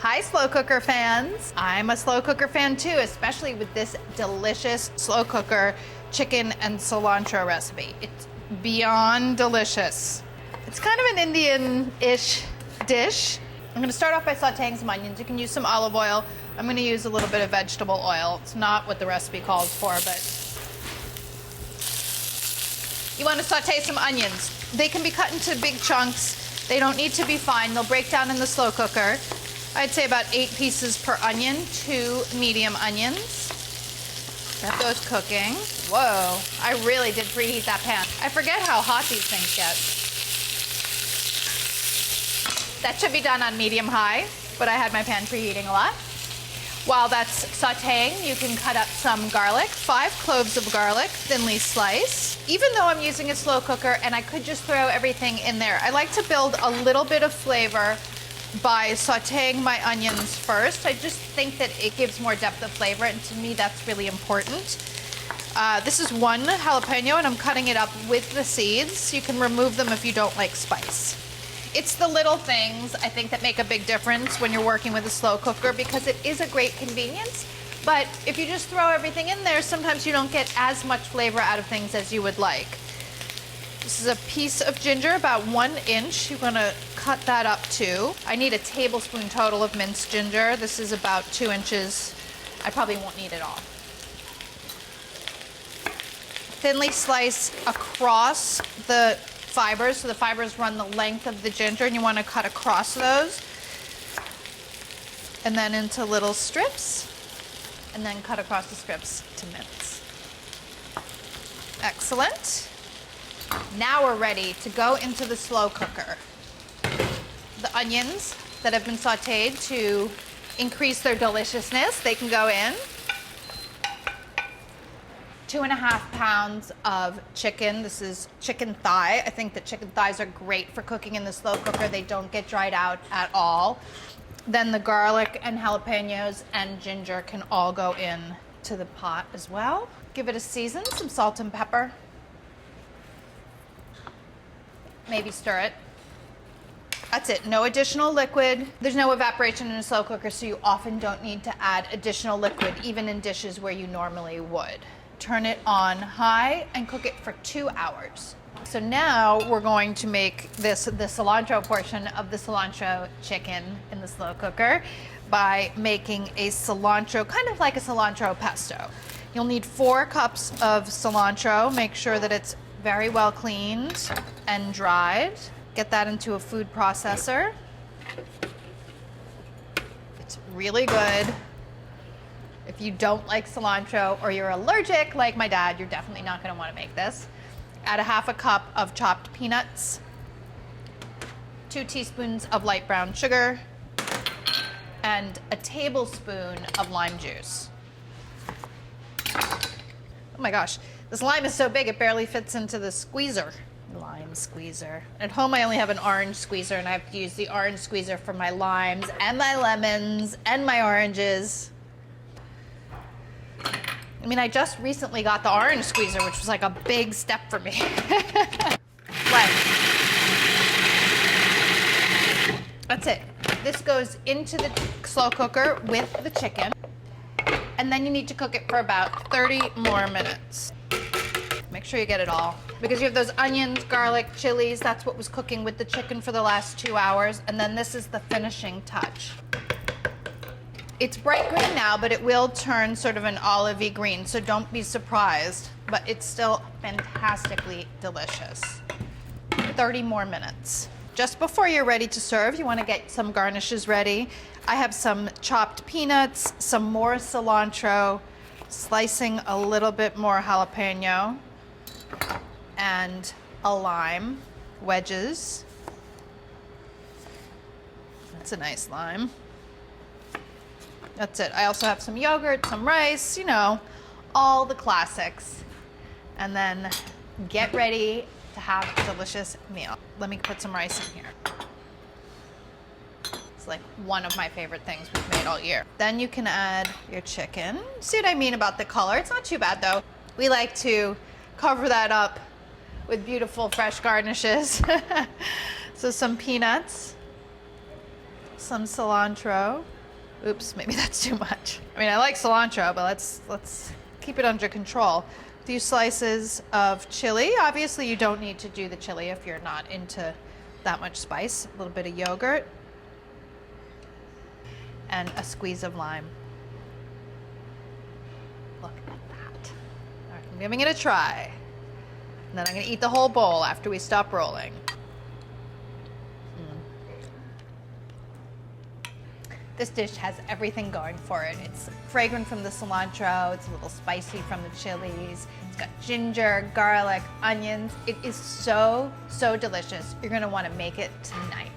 Hi, slow cooker fans. I'm a slow cooker fan too, especially with this delicious slow cooker chicken and cilantro recipe. It's beyond delicious. It's kind of an Indian-ish dish. I'm gonna start off by sauteing some onions. You can use some olive oil. I'm gonna use a little bit of vegetable oil. It's not what the recipe calls for, but you wanna saute some onions. They can be cut into big chunks. They don't need to be fine. They'll break down in the slow cooker. I'd say about 8 pieces per onion, 2 medium onions. Get those cooking. Whoa, I really did preheat that pan. I forget how hot these things get. That should be done on medium-high, but I had my pan preheating a lot. While that's sauteing, you can cut up some garlic, 5 cloves of garlic, thinly sliced. Even though I'm using a slow cooker and I could just throw everything in there, I like to build a little bit of flavor by sauteing my onions first. I just think that it gives more depth of flavor, and to me that's really important. This is 1 jalapeno and I'm cutting it up with the seeds. You can remove them if you don't like spice. It's the little things, I think, that make a big difference when you're working with a slow cooker, because it is a great convenience. But if you just throw everything in there, sometimes you don't get as much flavor out of things as you would like. This is a piece of ginger, about 1 inch. You want to cut that up too. I need a tablespoon total of minced ginger. This is about 2 inches. I probably won't need it all. Thinly slice across the fibers, so the fibers run the length of the ginger, and you want to cut across those. And then into little strips, and then cut across the strips to mince. Excellent. Now we're ready to go into the slow cooker. The onions that have been sauteed to increase their deliciousness, they can go in. 2.5 pounds of chicken. This is chicken thigh. I think that chicken thighs are great for cooking in the slow cooker. They don't get dried out at all. Then the garlic and jalapenos and ginger can all go in to the pot as well. Give it a season, some salt and pepper. Maybe stir it. That's it, no additional liquid. There's no evaporation in a slow cooker, so you often don't need to add additional liquid, even in dishes where you normally would. Turn it on high and cook it for 2 hours. So now we're going to make this the cilantro portion of the cilantro chicken in the slow cooker by making a cilantro, kind of like a cilantro pesto. You'll need 4 cups of cilantro. Make sure that it's very well cleaned and dried. Get that into a food processor. It's really good. If you don't like cilantro or you're allergic, like my dad, you're definitely not going to want to make this. Add a 1/2 cup of chopped peanuts, 2 teaspoons of light brown sugar, and a tablespoon of lime juice. Oh my gosh, this lime is so big it barely fits into the squeezer. Lime squeezer. At home I only have an orange squeezer, and I have to use the orange squeezer for my limes and my lemons and my oranges. I mean, I just recently got the orange squeezer, which was like a big step for me. That's it. This goes into the slow cooker with the chicken, and then you need to cook it for about 30 more minutes. Make sure you get it all, because you have those onions, garlic, chilies. That's what was cooking with the chicken for the last 2 hours, and then this is the finishing touch. It's bright green now, but it will turn sort of an olivey green, so don't be surprised, but it's still fantastically delicious. 30 more minutes. Just before you're ready to serve, you want to get some garnishes ready. I have some chopped peanuts, some more cilantro, slicing a little bit more jalapeno, and a lime, wedges. That's a nice lime. That's it. I also have some yogurt, some rice, you know, all the classics. And then get ready to have a delicious meal. Let me put some rice in here. It's like one of my favorite things we've made all year. Then you can add your chicken. See what I mean about the color? It's not too bad though. We like to cover that up with beautiful fresh garnishes. So some peanuts, some cilantro. Oops, maybe that's too much. I mean, I like cilantro, but let's keep it under control. A few slices of chili. Obviously, you don't need to do the chili if you're not into that much spice. A little bit of yogurt. And a squeeze of lime. Look at that. All right, I'm giving it a try. And then I'm gonna eat the whole bowl after we stop rolling. This dish has everything going for it. It's fragrant from the cilantro, it's a little spicy from the chilies, it's got ginger, garlic, onions. It is so, so delicious. You're gonna wanna make it tonight.